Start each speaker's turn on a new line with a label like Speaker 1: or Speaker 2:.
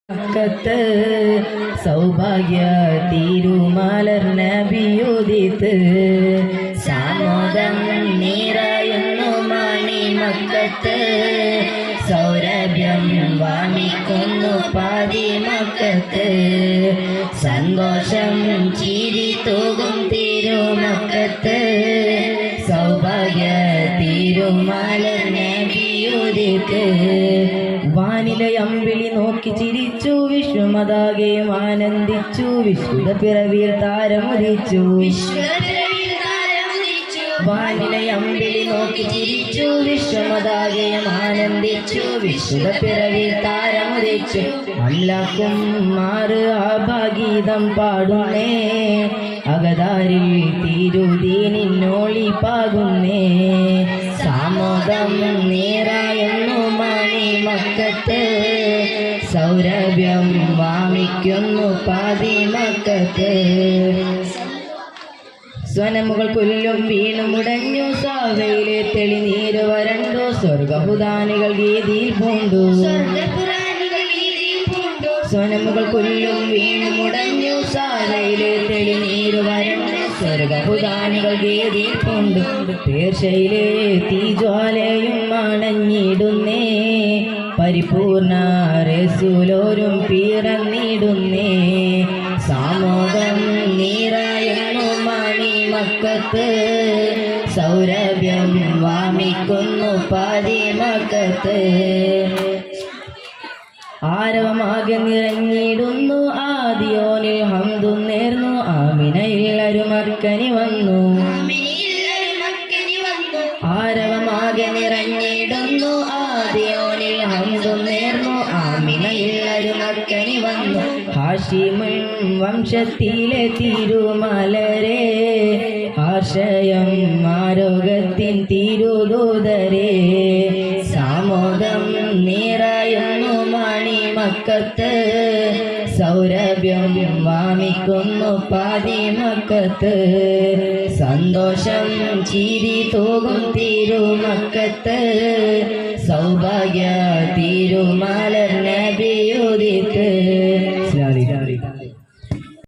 Speaker 1: മക്കത്ത് സൗഭാഗ്യ തിരുമലർ നബിയുദിത്ത് സാമോദം നിറയുന്നു മണി മക്കത്ത് സൗരഭ്യം വാമിക്കുന്നു പാതി മക്കത്ത് സന്തോഷം ചിരി തൂകും തിരുമക്കത്ത് സൗഭാഗ്യ തിരുമലർ നബിയുദിത്ത് വാനിലെ അമ്പിളി നോക്കി ചിരിച്ചു വിശ്വമതാകെയും ആനന്ദിച്ചു വിശുദ്ധ പിറവിയിൽ താരമുദിച്ചു വാനിലെ അമ്പിളി നോക്കി ചിരിച്ചു വിശ്വമതാകെയും ആനന്ദിച്ചു വിശുദ്ധ പിറവിയിൽ താരമുദിച്ചു അല്ലാക്കും മാറ് ആഭാഗീതം പാടുന്നേ അകതാരിൽ തിരുദീനിന്നോളി പാകുന്നേ സാമോദം നിറയുന്നു മണി മക്കത്ത് സൗരഭ്യം വാമിക്കുന്നു പാതി മക്കത്ത് സ്വനമുകൾ കൊല്ലും വീണു മുടഞ്ഞു സാവയിലെ തെളിനീര് വരണ്ടു സ്വർഗഹുദാനികൾ ഗീതിയിൽ പൂണ്ടു സ്വനമുകൾ കൊല്ലും വീണു മുടഞ്ഞു സാവയിലെ തെളിനീര് വരണ്ടു സ്വർഗഹുദാനികൾ ഗീതിയിൽ പൂണ്ടു പേർശയിലെ തീജ്വാലയും അണഞ്ഞിടുന്നേ പരിപൂർണ റസൂലോരും പിറന്നിടുന്നേ സാമോദം നിറയുന്നു മണി മക്കത്ത് സൗരഭ്യം വാമിക്കുന്നു പാതി മക്കത്ത് ആരവമാകെ നിറഞ്ഞിടുന്നു ആദിയോനിൽ ഹംദു നേർന്നു ആമിനയിൽ അരുമക്കനി വന്നു ആരവമാകെ നിറഞ്ഞിടുന്നു ആദിയോനിൽ ഹംദു നേർന്നു ആമിനയിൽ അരുമക്കനി വന്നു ഹാഷിമുൻ വംശത്തിലെ തിരുമലരെ ആശയം ആരോഗ്യത്തിൻ തിരുദൂതരെ സാമോദം നിറയുന്നു മണി മക്കത്ത് സൗരഭ്യം വാമിക്കുന്നു പാതി മക്കത്ത് സന്തോഷം ചിരി തൂകും തിരുമക്കത്ത് സൗഭാഗ്യ തിരുമലർ നബിയുദിത്ത്